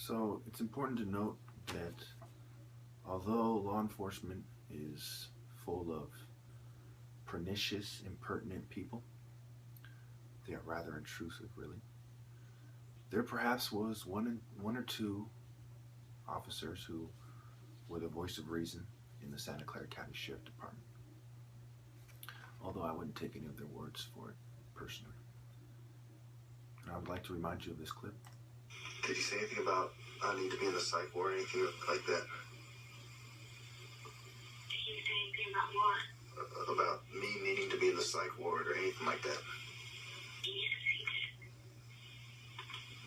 So it's important to note that although law enforcement is full of pernicious, impertinent people, they are rather intrusive, really. There perhaps was one or two officers who were the voice of reason in the Santa Clara County Sheriff Department, although I wouldn't take any of their words for it personally. And I would like to remind you of this clip. Did he say anything about I need to be in the psych ward or anything like that? Did he say anything about what? About me needing to be in the psych ward or anything like that? Yes, he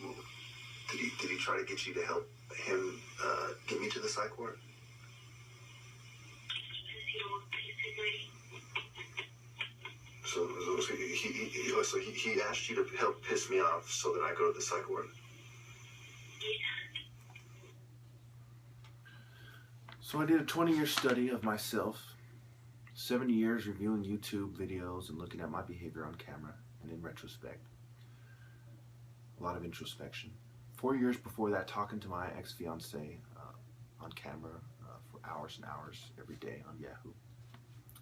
did. Well, did he try to get you to help him get me to the psych ward? Does he want basically? So he asked you to help piss me off so that I go to the psych ward? Yeah. So I did a 20-year study of myself, 70 years reviewing YouTube videos and looking at my behavior on camera and in retrospect. A lot of introspection. 4 years before that, talking to my ex-fiancée on camera for hours and hours every day on Yahoo.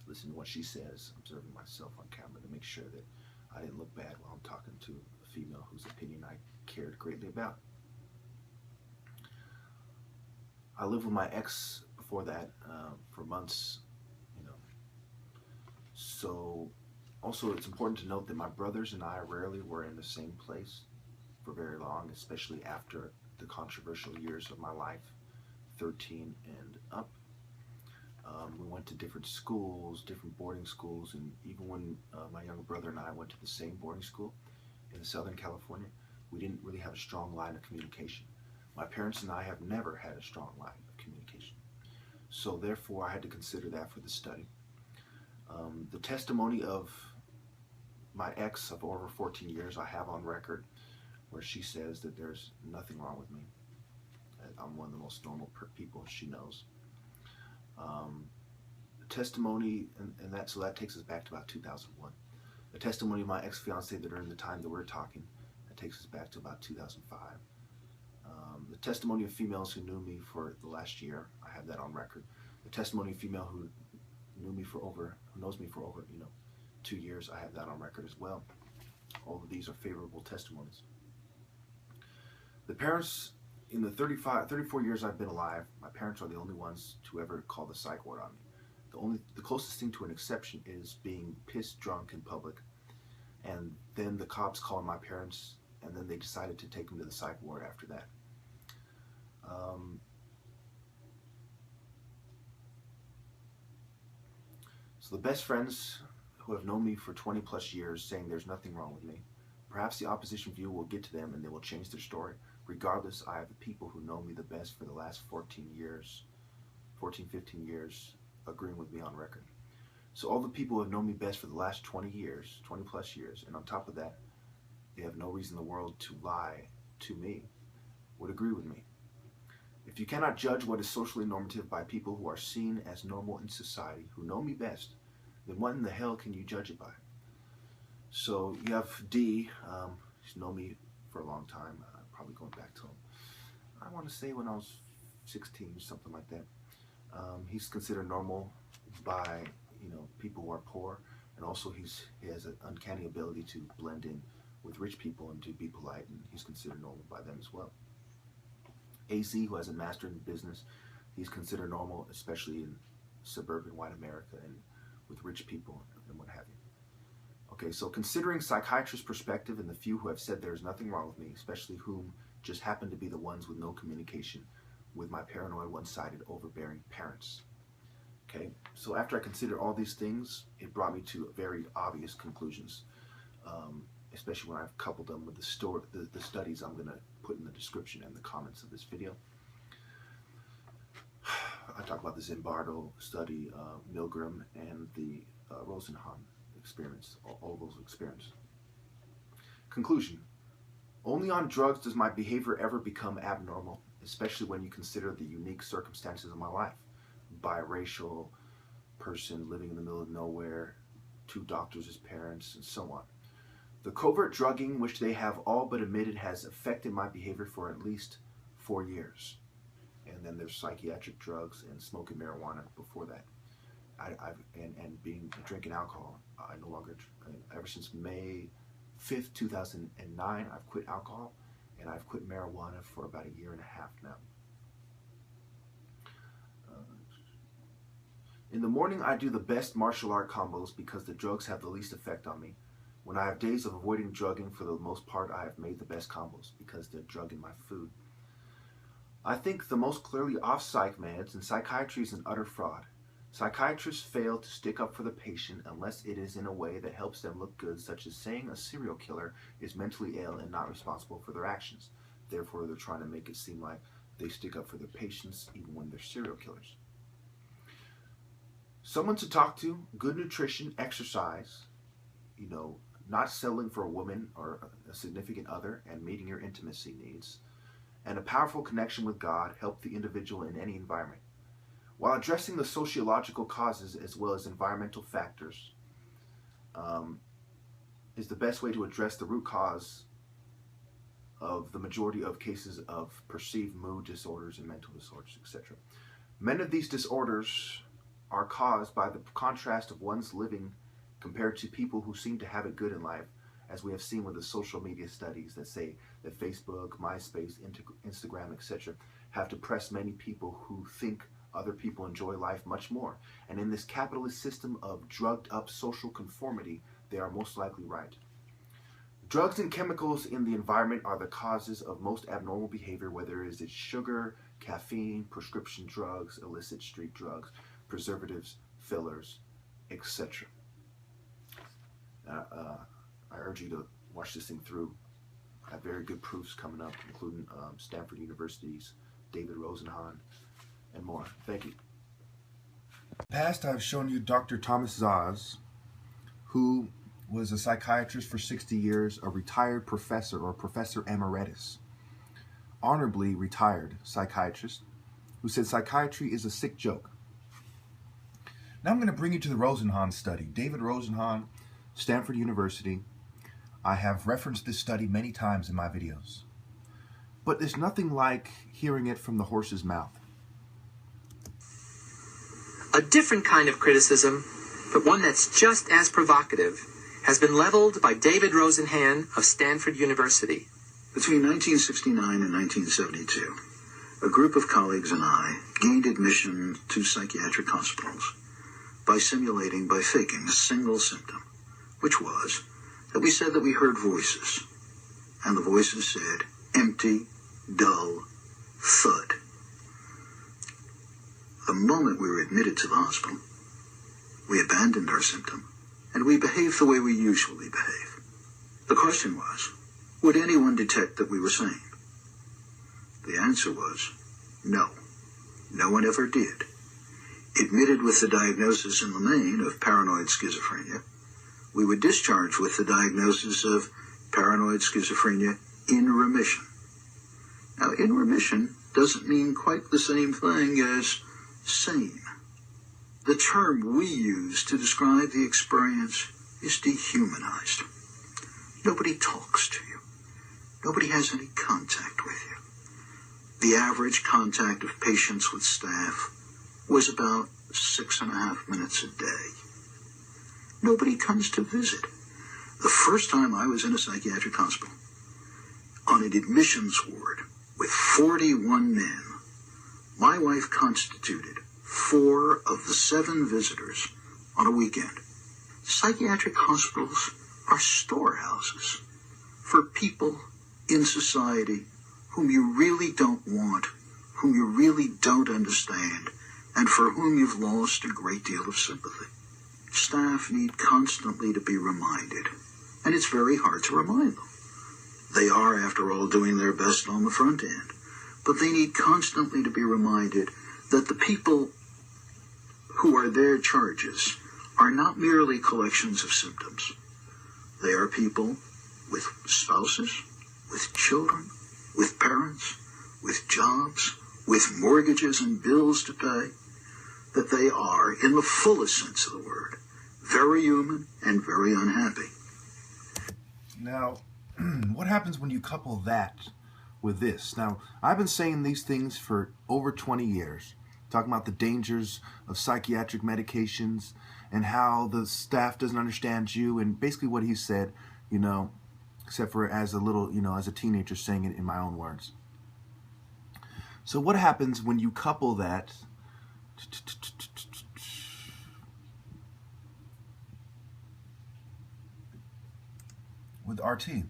Listening to what she says, observing myself on camera to make sure that I didn't look bad while I'm talking to a female whose opinion I cared greatly about. I lived with my ex before that for months, So also it's important to note that my brothers and I rarely were in the same place for very long, especially after the controversial years of my life, 13 and up. We went to different schools, different boarding schools, and even when my younger brother and I went to the same boarding school in Southern California, we didn't really have a strong line of communication. My parents and I have never had a strong line of communication. So therefore, I had to consider that for the study. The testimony of my ex of over 14 years I have on record, where she says that there's nothing wrong with me. I'm one of the most normal people she knows. The testimony, so that takes us back to about 2001. The testimony of my ex-fiancée that during the time that we're talking, that takes us back to about 2005. The testimony of females who knew me for the last year, I have that on record. The testimony of female who knows me for over 2 years, I have that on record as well. All of these are favorable testimonies. The parents, in the 34 years I've been alive, my parents are the only ones to ever call the psych ward on me. The closest thing to an exception is being pissed drunk in public, and then the cops called my parents, and then they decided to take them to the psych ward after that. So the best friends who have known me for 20 plus years saying there's nothing wrong with me, perhaps the opposition view will get to them and they will change their story. Regardless, I have the people who know me the best for the last 15 years, agreeing with me on record. So all the people who have known me best for the last 20 plus years, and on top of that, they have no reason in the world to lie to me, would agree with me. If you cannot judge what is socially normative by people who are seen as normal in society, who know me best, then what in the hell can you judge it by? So you have D, he's known me for a long time, probably going back to him, I want to say when I was 16 or something like that. He's considered normal by people who are poor, and also he has an uncanny ability to blend in with rich people and to be polite, and he's considered normal by them as well. AZ, who has a master's in business, he's considered normal, especially in suburban white America and with rich people and what have you. Okay, so considering psychiatrists' perspective and the few who have said there's nothing wrong with me, especially whom just happen to be the ones with no communication with my paranoid, one-sided, overbearing parents. Okay, so after I considered all these things, it brought me to very obvious conclusions, especially when I've coupled them with the studies I'm going to put in the description and the comments of this video. I talk about the Zimbardo study, Milgram, and the Rosenhan experiments, all those experiments. Conclusion. Only on drugs does my behavior ever become abnormal, especially when you consider the unique circumstances of my life. Biracial person living in the middle of nowhere, 2 doctors as parents, and so on. The covert drugging, which they have all but admitted has affected my behavior for at least 4 years. And then there's psychiatric drugs and smoking marijuana before that. Drinking alcohol. I no longer, ever since May 5th, 2009, I've quit alcohol, and I've quit marijuana for about a year and a half now. In the morning, I do the best martial art combos because the drugs have the least effect on me. When I have days of avoiding drugging, for the most part, I have made the best combos because they're drugging my food. I think the most clearly off psych meds, and psychiatry is an utter fraud. Psychiatrists fail to stick up for the patient unless it is in a way that helps them look good, such as saying a serial killer is mentally ill and not responsible for their actions. Therefore, they're trying to make it seem like they stick up for their patients even when they're serial killers. Someone to talk to, good nutrition, exercise, not settling for a woman or a significant other and meeting your intimacy needs, and a powerful connection with God help the individual in any environment. While addressing the sociological causes as well as environmental factors is the best way to address the root cause of the majority of cases of perceived mood disorders and mental disorders, etc. Many of these disorders are caused by the contrast of one's living compared to people who seem to have it good in life, as we have seen with the social media studies that say that Facebook, MySpace, Instagram, etc. have depressed many people who think other people enjoy life much more. And in this capitalist system of drugged up social conformity, they are most likely right. Drugs and chemicals in the environment are the causes of most abnormal behavior, whether it is sugar, caffeine, prescription drugs, illicit street drugs, preservatives, fillers, etc. I urge you to watch this thing through. I have very good proofs coming up, including Stanford University's David Rosenhan and more. Thank you. In the past, I've shown you Dr. Thomas Szasz, who was a psychiatrist for 60 years, a retired professor or professor emeritus, honorably retired psychiatrist, who said psychiatry is a sick joke. Now I'm going to bring you to the Rosenhan study. David Rosenhan, Stanford University. I have referenced this study many times in my videos. But there's nothing like hearing it from the horse's mouth. A different kind of criticism, but one that's just as provocative, has been leveled by David Rosenhan of Stanford University. Between 1969 and 1972, a group of colleagues and I gained admission to psychiatric hospitals by faking a single symptom, which was that we said that we heard voices, and the voices said, empty, dull, thud. The moment we were admitted to the hospital, we abandoned our symptom, and we behaved the way we usually behave. The question was, would anyone detect that we were sane? The answer was, no. No one ever did. Admitted with the diagnosis in the main of paranoid schizophrenia, we were discharged with the diagnosis of paranoid schizophrenia in remission. Now, in remission doesn't mean quite the same thing as sane. The term we use to describe the experience is dehumanized. Nobody talks to you. Nobody has any contact with you. The average contact of patients with staff was about 6.5 minutes a day. Nobody comes to visit. The first time I was in a psychiatric hospital, on an admissions ward with 41 men, my wife constituted 4 of the 7 visitors on a weekend. Psychiatric hospitals are storehouses for people in society whom you really don't want, whom you really don't understand, and for whom you've lost a great deal of sympathy. Staff need constantly to be reminded, and it's very hard to remind them. They are, after all, doing their best on the front end, but they need constantly to be reminded that the people who are their charges are not merely collections of symptoms. They are people with spouses, with children, with parents, with jobs, with mortgages and bills to pay, that they are, in the fullest sense of the word, very human and very unhappy. Now, what happens when you couple that with this. Now, I've been saying these things for over 20 years, talking about the dangers of psychiatric medications and how the staff doesn't understand you, and basically what he said, you know, except for as a little, you know, as a teenager saying it in my own words. So what happens when you couple that with RT?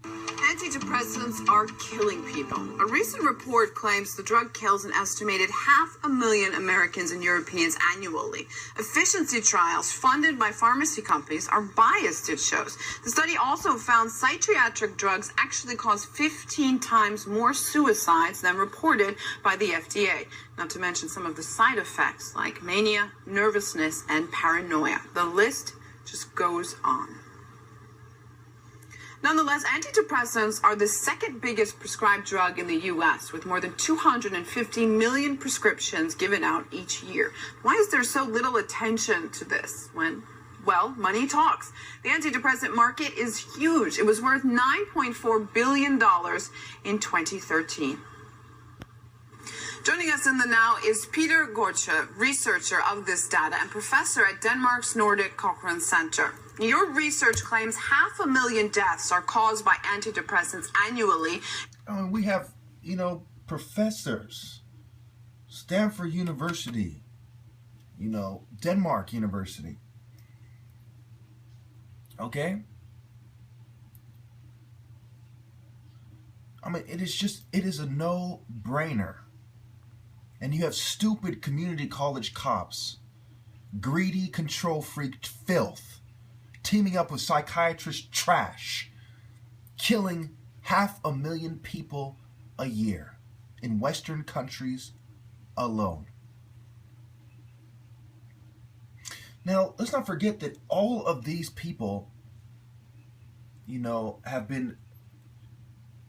Antidepressants are killing people. A recent report claims the drug kills an estimated 500,000 Americans and Europeans annually. Efficiency trials funded by pharmacy companies are biased, it shows. The study also found psychiatric drugs actually cause 15 times more suicides than reported by the FDA. Not to mention some of the side effects like mania, nervousness, and paranoia. The list just goes on. Nonetheless, antidepressants are the second biggest prescribed drug in the U.S., with more than 250 million prescriptions given out each year. Why is there so little attention to this when, well, money talks? The antidepressant market is huge. It was worth $9.4 billion in 2013. Joining us in the now is Peter Gorcha, researcher of this data and professor at Denmark's Nordic Cochrane Center. Your research claims 500,000 deaths are caused by antidepressants annually. We have, you know, professors, Stanford University, you know, Denmark University. Okay? I mean, it is a no-brainer. And you have stupid community college cops, greedy control freak filth, teaming up with psychiatrist trash, killing 500,000 people a year in Western countries alone. Now, let's not forget that all of these people, you know, have been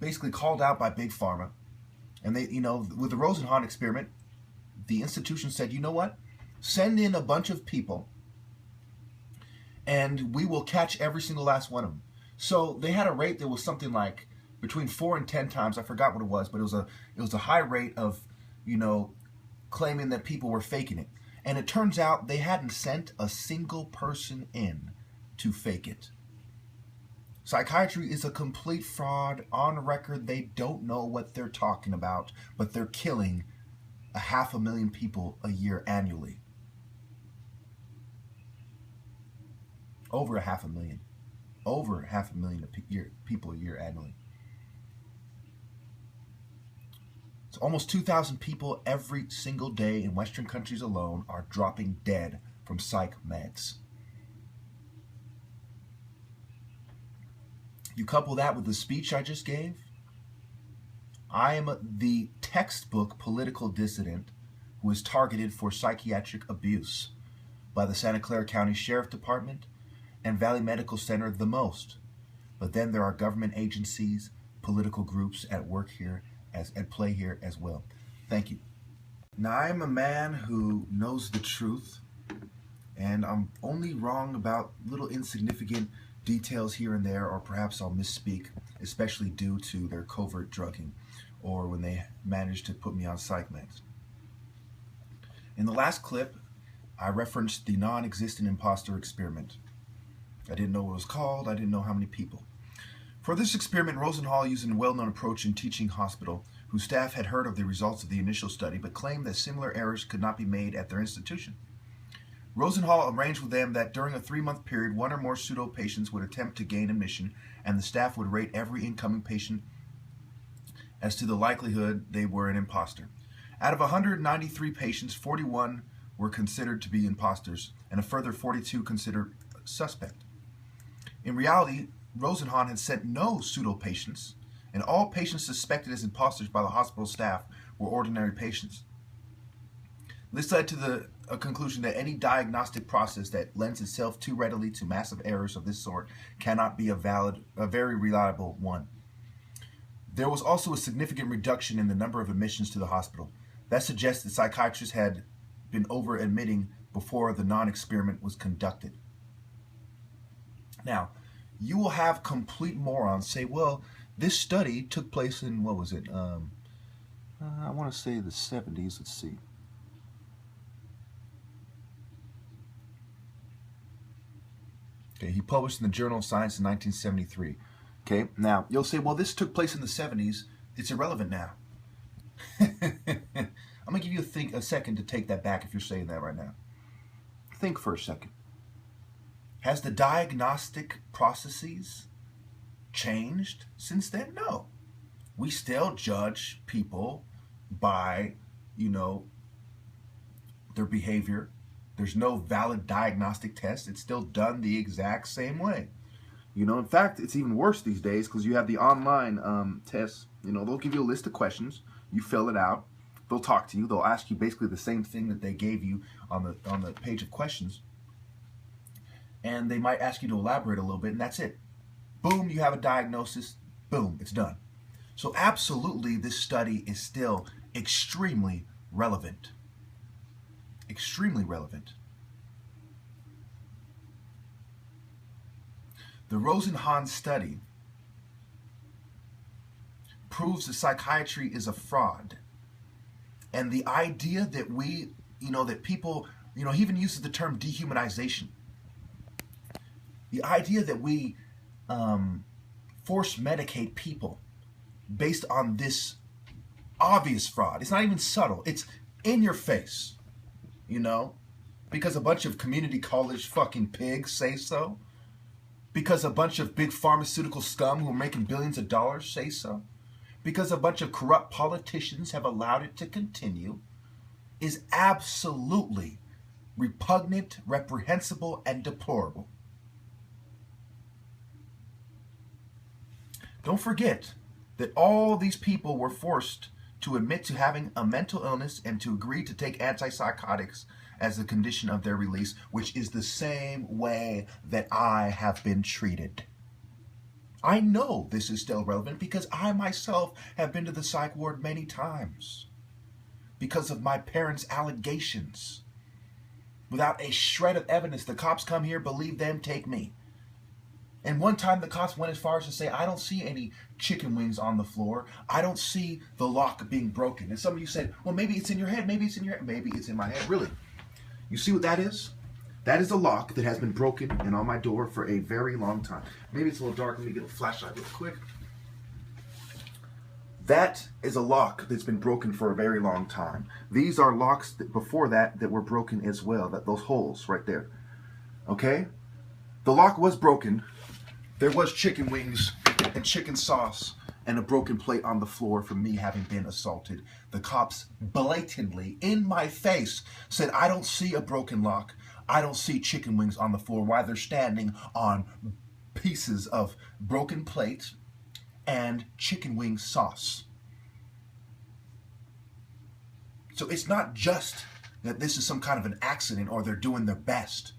basically called out by Big Pharma. And they, you know, with the Rosenhan experiment, the institution said, you know what? Send in a bunch of people and we will catch every single last one of them. So they had a rate that was something like between 4 and 10 times. I forgot what it was, but it was a high rate of, you know, claiming that people were faking it. And it turns out they hadn't sent a single person in to fake it. Psychiatry is a complete fraud. On record, they don't know what they're talking about, but they're killing 500,000 people a year annually. Over 500,000. Over 500,000 people a year annually. So almost 2,000 people every single day in Western countries alone are dropping dead from psych meds. You couple that with the speech I just gave. I am the textbook political dissident who is targeted for psychiatric abuse by the Santa Clara County Sheriff Department and Valley Medical Center the most. But then there are government agencies, political groups at play here as well. Thank you. Now, I am a man who knows the truth, and I'm only wrong about little insignificant details here and there, or perhaps I'll misspeak, especially due to their covert drugging or when they manage to put me on psych meds. In the last clip, I referenced the non-existent imposter experiment. I didn't know what it was called. I didn't know how many people. For this experiment, Rosenhall used a well-known approach in teaching hospital, whose staff had heard of the results of the initial study but claimed that similar errors could not be made at their institution. Rosenhall arranged with them that during a 3-month period, 1 or more pseudo patients would attempt to gain admission, and the staff would rate every incoming patient as to the likelihood they were an imposter. Out of 193 patients, 41 were considered to be imposters, and a further 42 considered suspect. In reality, Rosenhan had sent no pseudo patients, and all patients suspected as imposters by the hospital staff were ordinary patients. This led to a conclusion that any diagnostic process that lends itself too readily to massive errors of this sort cannot be a very reliable one. There was also a significant reduction in the number of admissions to the hospital. That suggests that psychiatrists had been over-admitting before the non-experiment was conducted. Now, you will have complete morons say, well, This study took place in, what was it? I want to say the 70s. Let's see. Okay, he published in the Journal of Science in 1973. Okay, now you'll say, well, this took place in the 70s. It's irrelevant now. I'm going to give you a second to take that back if you're saying that right now. Think for a second. Has the diagnostic processes changed since then? No. We still judge people by, their behavior. There's no valid diagnostic test. It's still done the exact same way. In fact, it's even worse these days because you have the online tests. They'll give you a list of questions. You fill it out. They'll talk to you. They'll ask you basically the same thing that they gave you on the page of questions. And they might ask you to elaborate a little bit, and that's it. Boom, you have a diagnosis. Boom, it's done. So absolutely, this study is still extremely relevant. Extremely relevant. The Rosenhan study proves that psychiatry is a fraud. And the idea that that people, he even uses the term dehumanization. The idea that we force medicate people based on this obvious fraud. It's not even subtle. It's in your face, because a bunch of community college fucking pigs say so. Because a bunch of big pharmaceutical scum who are making billions of dollars say so. Because a bunch of corrupt politicians have allowed it to continue is absolutely repugnant, reprehensible, and deplorable. Don't forget that all these people were forced to admit to having a mental illness and to agree to take antipsychotics as a condition of their release, which is the same way that I have been treated. I know this is still relevant because I myself have been to the psych ward many times because of my parents' allegations. Without a shred of evidence, the cops come here, believe them, take me. And one time the cops went as far as to say, I don't see any chicken wings on the floor. I don't see the lock being broken. And some of you said, well, maybe it's in your head. Maybe it's in your head. Maybe it's in my head. Really? You see what that is? That is a lock that has been broken and on my door for a very long time. Maybe it's a little dark. Let me get a flashlight real quick. That is a lock that's been broken for a very long time. These are locks before that were broken as well. Those holes right there. Okay? The lock was broken. There was chicken wings and chicken sauce and a broken plate on the floor from me having been assaulted. The cops blatantly, in my face, said, I don't see a broken lock. I don't see chicken wings on the floor while they're standing on pieces of broken plate and chicken wing sauce. So it's not just that this is some kind of an accident or they're doing their best.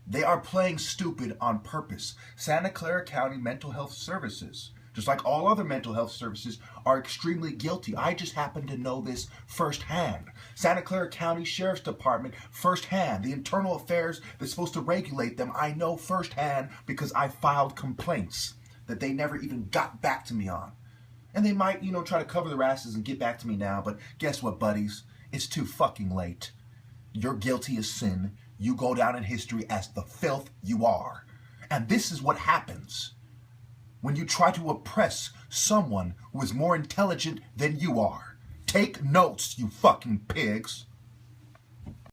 They are playing stupid on purpose. Santa Clara County Mental Health Services, just like all other mental health services, are extremely guilty. I just happen to know this firsthand. Santa Clara County Sheriff's Department, firsthand. The internal affairs that's supposed to regulate them, I know firsthand because I filed complaints that they never even got back to me on. And they might, try to cover their asses and get back to me now, but guess what, buddies? It's too fucking late. You're guilty as sin. You go down in history as the filth you are. And this is what happens when you try to oppress someone who is more intelligent than you are. Take notes, you fucking pigs.